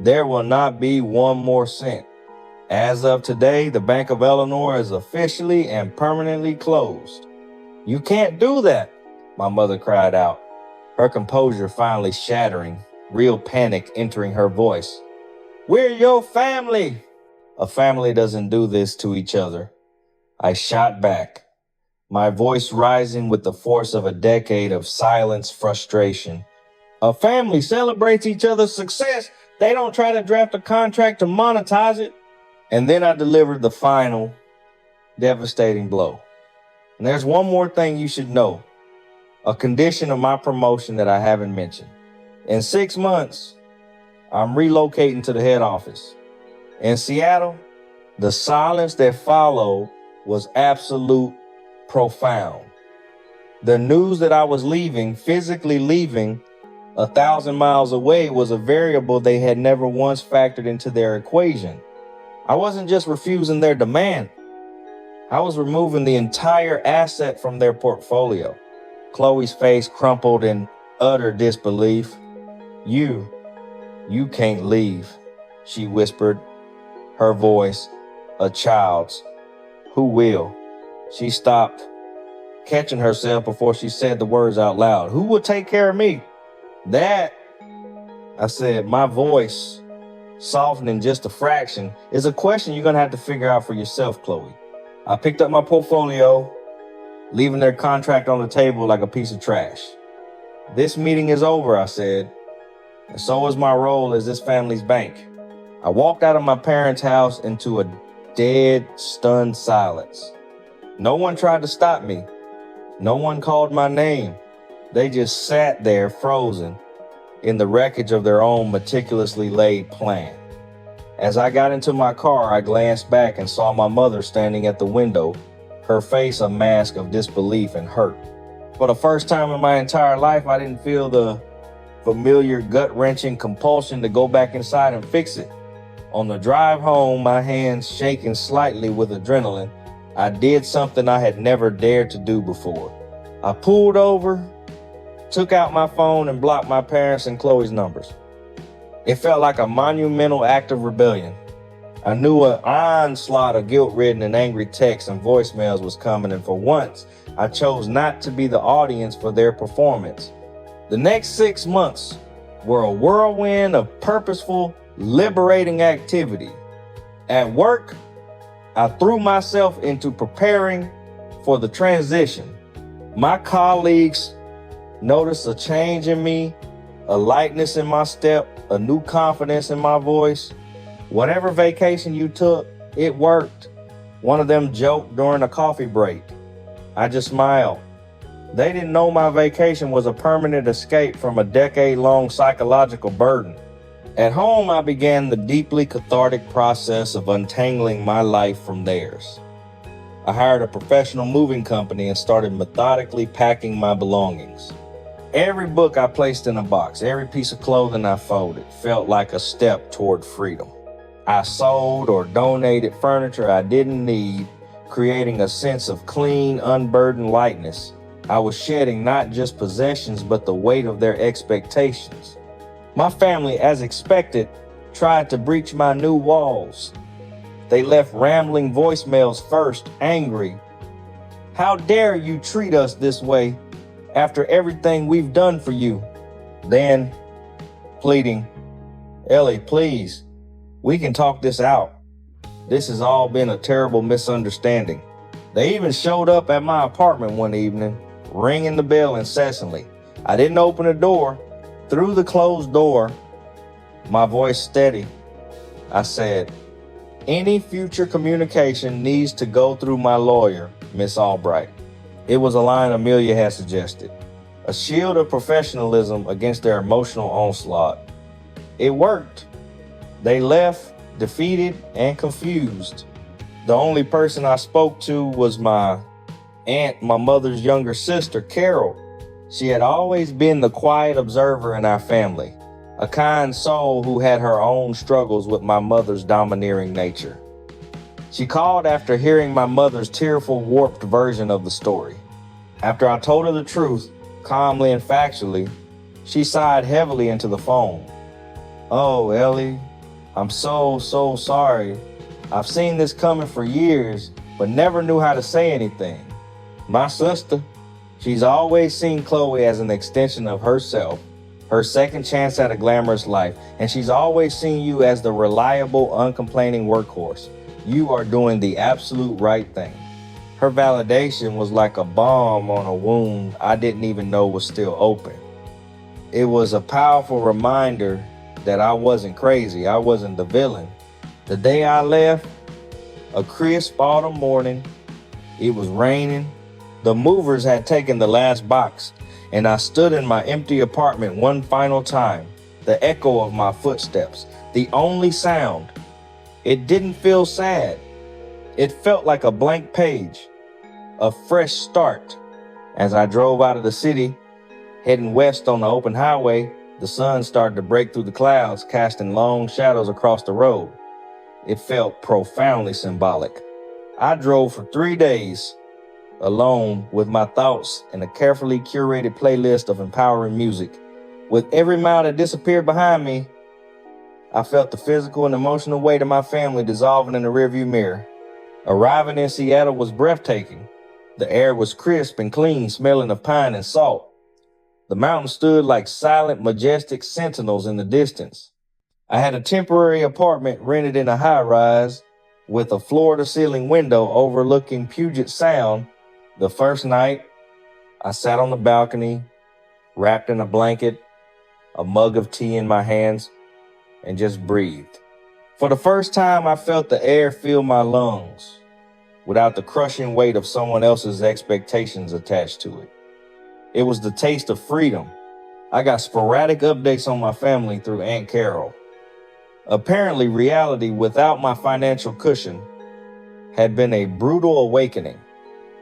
there will not be one more cent. As of today, the Bank of Eleanor is officially and permanently closed." "You can't do that," my mother cried out, her composure finally shattering, real panic entering her voice. "We're your family." "A family doesn't do this to each other," I shot back, my voice rising with the force of a decade of silenced frustration. "A family celebrates each other's success. They don't try to draft a contract to monetize it." And then I delivered the final, devastating blow. And there's one more thing you should know, a condition of my promotion that I haven't mentioned. In 6 months, I'm relocating to the head office. In Seattle, the silence that followed was absolute, profound. The news that I was leaving, physically leaving 1,000 miles away, was a variable they had never once factored into their equation. I wasn't just refusing their demand. I was removing the entire asset from their portfolio. Chloe's face crumpled in utter disbelief. You can't leave," she whispered, her voice a child's. "Who will?" She stopped, catching herself before she said the words out loud. "Who will take care of me?" "That," I said, my voice softening just a fraction, "is a question you're going to have to figure out for yourself, Chloe." I picked up my portfolio, leaving their contract on the table like a piece of trash. "This meeting is over," I said, "and so is my role as this family's bank." I walked out of my parents' house into a dead, stunned silence. No one tried to stop me. No one called my name. They just sat there frozen in the wreckage of their own meticulously laid plan. As I got into my car, I glanced back and saw my mother standing at the window, her face a mask of disbelief and hurt. For the first time in my entire life, I didn't feel the familiar gut-wrenching compulsion to go back inside and fix it. On the drive home, my hands shaking slightly with adrenaline, I did something I had never dared to do before. I pulled over, took out my phone, and blocked my parents' and Chloe's numbers. It felt like a monumental act of rebellion. I knew an onslaught of guilt-ridden and angry texts and voicemails was coming, and for once, I chose not to be the audience for their performance. The next 6 months were a whirlwind of purposeful, liberating activity. At work, I threw myself into preparing for the transition. My colleagues noticed a change in me, a lightness in my step, a new confidence in my voice. Whatever vacation you took, it worked. One of them joked during a coffee break. I just smiled. They didn't know my vacation was a permanent escape from a decade-long psychological burden. At home, I began the deeply cathartic process of untangling my life from theirs. I hired a professional moving company and started methodically packing my belongings. Every book I placed in a box, every piece of clothing I folded, felt like a step toward freedom. I sold or donated furniture I didn't need, creating a sense of clean, unburdened lightness. I was shedding not just possessions, but the weight of their expectations. My family, as expected, tried to breach my new walls. They left rambling voicemails first, angry. "How dare you treat us this way after everything we've done for you?" Then, pleading, "Ellie, please, we can talk this out. This has all been a terrible misunderstanding." They even showed up at my apartment one evening, ringing the bell incessantly. I didn't open the door. Through the closed door, my voice steady, I said, "Any future communication needs to go through my lawyer, Miss Albright." It was a line Amelia had suggested, a shield of professionalism against their emotional onslaught. It worked. They left, defeated and confused. The only person I spoke to was my aunt, my mother's younger sister, Carol. She had always been the quiet observer in our family, a kind soul who had her own struggles with my mother's domineering nature. She called after hearing my mother's tearful, warped version of the story. After I told her the truth, calmly and factually, she sighed heavily into the phone. "Oh, Ellie, I'm so sorry. I've seen this coming for years, but never knew how to say anything. My sister, she's always seen Chloe as an extension of herself, her second chance at a glamorous life, and she's always seen you as the reliable, uncomplaining workhorse. You are doing the absolute right thing." Her validation was like a balm on a wound I didn't even know was still open. It was a powerful reminder that I wasn't crazy, I wasn't the villain. The day I left, a crisp autumn morning, it was raining. The movers had taken the last box, and I stood in my empty apartment one final time, the echo of my footsteps, the only sound. It didn't feel sad. It felt like a blank page, a fresh start. As I drove out of the city, heading west on the open highway, the sun started to break through the clouds, casting long shadows across the road. It felt profoundly symbolic. I drove for 3 days, alone with my thoughts and a carefully curated playlist of empowering music. With every mile that disappeared behind me, I felt the physical and emotional weight of my family dissolving in the rearview mirror. Arriving in Seattle was breathtaking. The air was crisp and clean, smelling of pine and salt. The mountains stood like silent, majestic sentinels in the distance. I had a temporary apartment rented in a high-rise with a floor-to-ceiling window overlooking Puget Sound. The first night, I sat on the balcony, wrapped in a blanket, a mug of tea in my hands, and just breathed. For the first time, I felt the air fill my lungs without the crushing weight of someone else's expectations attached to it. It was the taste of freedom. I got sporadic updates on my family through Aunt Carol. Apparently, reality without my financial cushion had been a brutal awakening.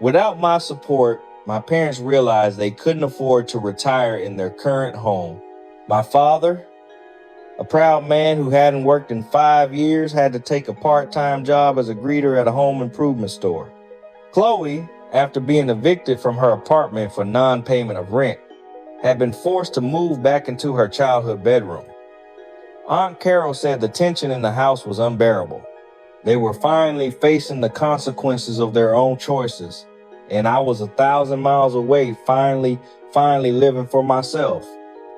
Without my support, my parents realized they couldn't afford to retire in their current home. My father, a proud man who hadn't worked in 5 years, had to take a part-time job as a greeter at a home improvement store. Chloe, after being evicted from her apartment for non-payment of rent, had been forced to move back into her childhood bedroom. Aunt Carol said the tension in the house was unbearable. They were finally facing the consequences of their own choices. And I was 1,000 miles away, finally living for myself.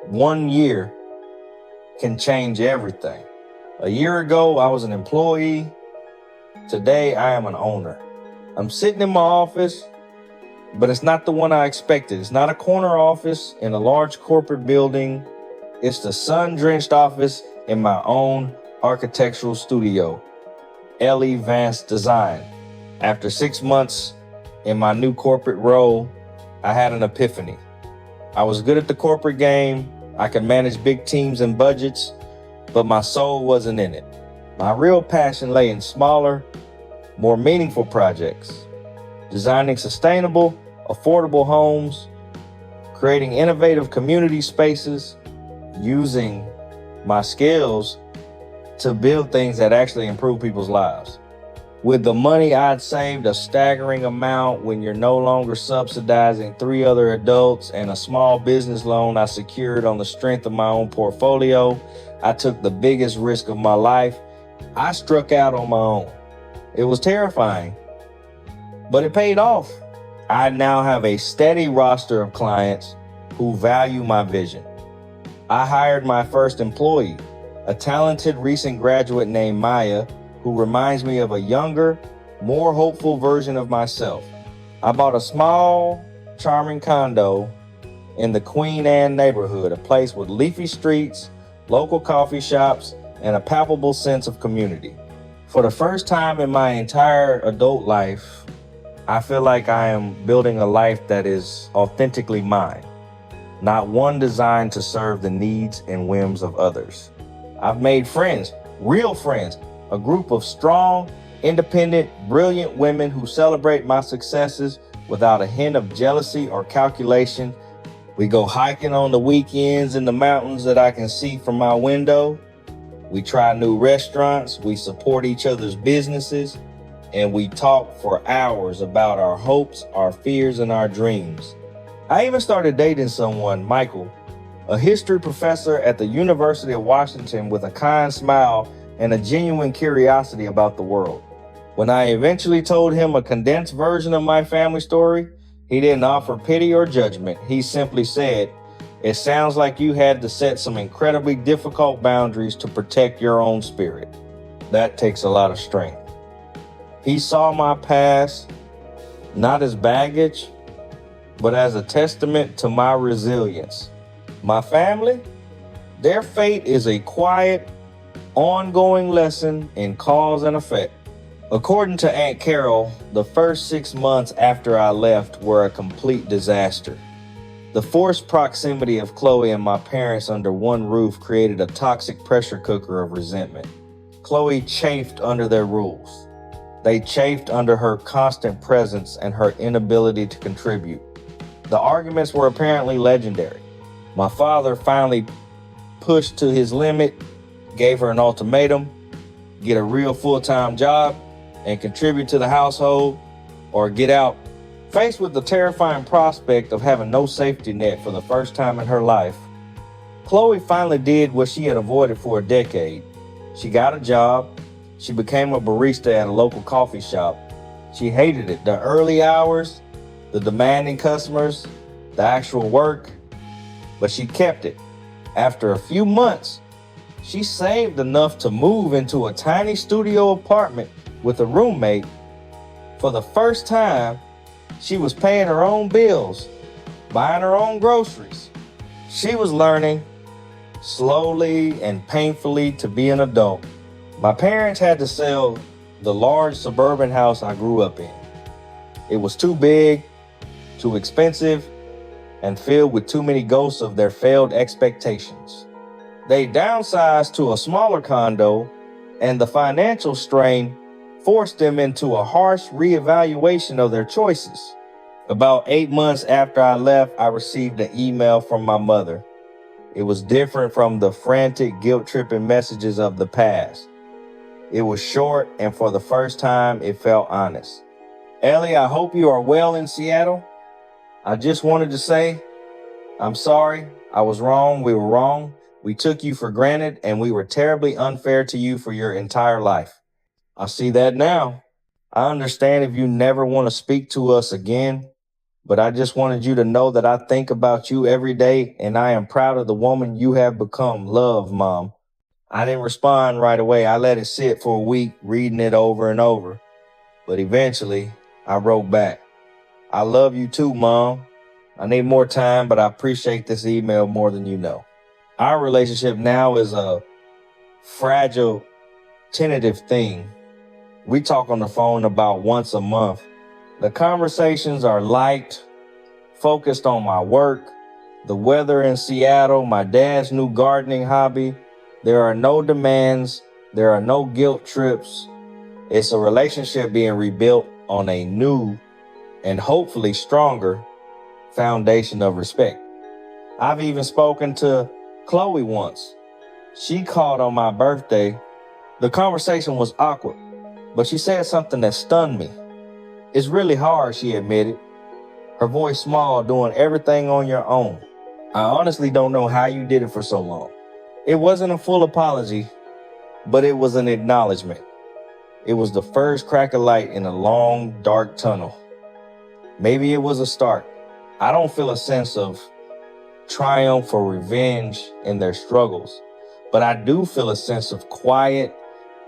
1 year can change everything. A year ago, I was an employee. Today, I am an owner. I'm sitting in my office, but it's not the one I expected. It's not a corner office in a large corporate building. It's the sun-drenched office in my own architectural studio, Ellie Vance Design. After 6 months in my new corporate role, I had an epiphany. I was good at the corporate game. I could manage big teams and budgets, but my soul wasn't in it. My real passion lay in smaller, more meaningful projects, designing sustainable, affordable homes, creating innovative community spaces, using my skills to build things that actually improve people's lives. With the money I'd saved, a staggering amount when you're no longer subsidizing 3 other adults, and a small business loan I secured on the strength of my own portfolio, I took the biggest risk of my life. I struck out on my own. It was terrifying, but it paid off. I now have a steady roster of clients who value my vision. I hired my first employee, a talented recent graduate named Maya, who reminds me of a younger, more hopeful version of myself. I bought a small, charming condo in the Queen Anne neighborhood, a place with leafy streets, local coffee shops, and a palpable sense of community. For the first time in my entire adult life, I feel like I am building a life that is authentically mine, not one designed to serve the needs and whims of others. I've made friends, real friends, a group of strong, independent, brilliant women who celebrate my successes without a hint of jealousy or calculation. We go hiking on the weekends in the mountains that I can see from my window. We try new restaurants, we support each other's businesses, and we talk for hours about our hopes, our fears, and our dreams. I even started dating someone, Michael, a history professor at the University of Washington with a kind smile and a genuine curiosity about the world. When I eventually told him a condensed version of my family story, he didn't offer pity or judgment. He simply said, "It sounds like you had to set some incredibly difficult boundaries to protect your own spirit. That takes a lot of strength." He saw my past not as baggage, but as a testament to my resilience. My family, their fate is a quiet, ongoing lesson in cause and effect. According to Aunt Carol, the first 6 months after I left were a complete disaster. The forced proximity of Chloe and my parents under one roof created a toxic pressure cooker of resentment. Chloe chafed under their rules. They chafed under her constant presence and her inability to contribute. The arguments were apparently legendary. My father finally pushed to his limit, gave her an ultimatum: get a real full-time job and contribute to the household, or get out. Faced with the terrifying prospect of having no safety net for the first time in her life, Chloe finally did what she had avoided for a decade. She got a job. She became a barista at a local coffee shop. She hated it, the early hours, the demanding customers, the actual work, but she kept it. After a few months, she saved enough to move into a tiny studio apartment with a roommate. For the first time, she was paying her own bills, buying her own groceries. She was learning, slowly and painfully, to be an adult. My parents had to sell the large suburban house I grew up in. It was too big, too expensive, and filled with too many ghosts of their failed expectations. They downsized to a smaller condo, and the financial strain forced them into a harsh reevaluation of their choices. About 8 months after I left, I received an email from my mother. It was different from the frantic, guilt-tripping messages of the past. It was short, and for the first time, it felt honest. "Ellie, I hope you are well in Seattle. I just wanted to say, I'm sorry. I was wrong. We were wrong. We took you for granted, and we were terribly unfair to you for your entire life. I see that now. I understand if you never want to speak to us again, but I just wanted you to know that I think about you every day and I am proud of the woman you have become. Love, Mom. I didn't respond right away. I let it sit for a week, reading it over and over. But eventually, I wrote back. I love you too, Mom. I need more time, but I appreciate this email more than you know. Our relationship now is a fragile, tentative thing. We talk on the phone about once a month. The conversations are light, focused on my work, the weather in Seattle, my dad's new gardening hobby. There are no demands, there are no guilt trips. It's a relationship being rebuilt on a new and hopefully stronger foundation of respect. I've even spoken to Chloe once. She called on my birthday. The conversation was awkward, but she said something that stunned me. It's really hard, she admitted. Her voice small, doing everything on your own. I honestly don't know how you did it for so long. It wasn't a full apology, but it was an acknowledgement. It was the first crack of light in a long, dark tunnel. Maybe it was a start. I don't feel a sense of triumph or revenge in their struggles, but I do feel a sense of quiet,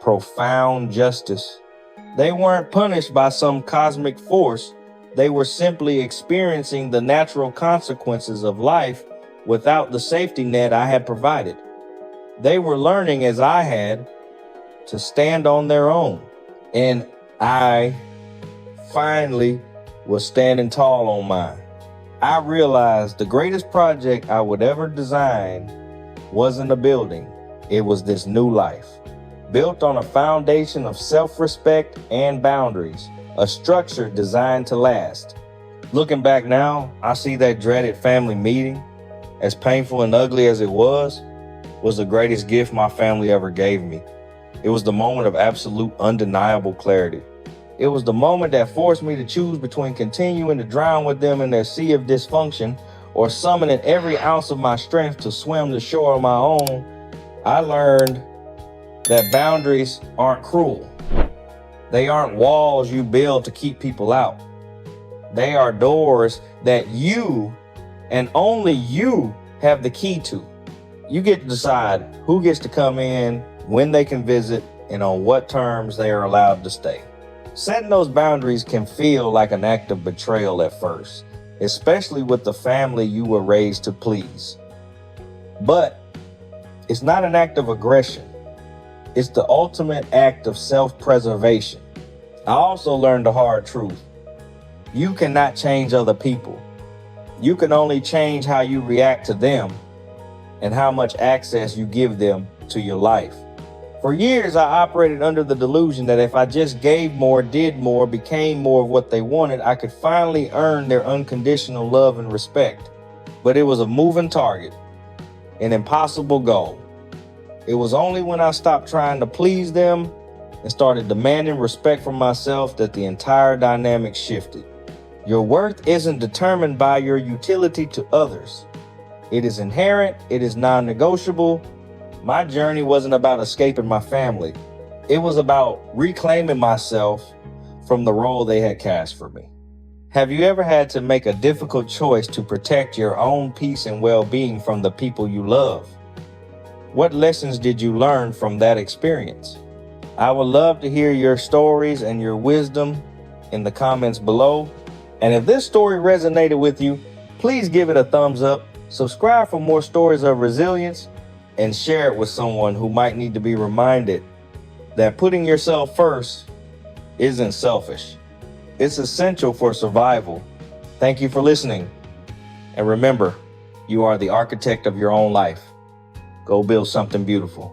profound justice. They weren't punished by some cosmic force. They were simply experiencing the natural consequences of life without the safety net I had provided. They were learning, as I had, to stand on their own. And I finally was standing tall on mine. I realized the greatest project I would ever design wasn't a building. It was this new life, built on a foundation of self-respect and boundaries, a structure designed to last. Looking back now, I see that dreaded family meeting, as painful and ugly as it was the greatest gift my family ever gave me. It was the moment of absolute, undeniable clarity. It was the moment that forced me to choose between continuing to drown with them in their sea of dysfunction or summoning every ounce of my strength to swim the shore on my own. I learned that boundaries aren't cruel. They aren't walls you build to keep people out. They are doors that you and only you have the key to. You get to decide who gets to come in, when they can visit, and on what terms they are allowed to stay. Setting those boundaries can feel like an act of betrayal at first, especially with the family you were raised to please. But it's not an act of aggression. It's the ultimate act of self-preservation. I also learned the hard truth. You cannot change other people. You can only change how you react to them and how much access you give them to your life. For years, I operated under the delusion that if I just gave more, did more, became more of what they wanted, I could finally earn their unconditional love and respect. But it was a moving target, an impossible goal. It was only when I stopped trying to please them and started demanding respect from myself that the entire dynamic shifted. Your worth isn't determined by your utility to others. It is inherent, it is non-negotiable. My journey wasn't about escaping my family. It was about reclaiming myself from the role they had cast for me. Have you ever had to make a difficult choice to protect your own peace and well-being from the people you love? What lessons did you learn from that experience? I would love to hear your stories and your wisdom in the comments below. And if this story resonated with you, please give it a thumbs up, subscribe for more stories of resilience, and share it with someone who might need to be reminded that putting yourself first isn't selfish. It's essential for survival. Thank you for listening. And remember, you are the architect of your own life. Go build something beautiful.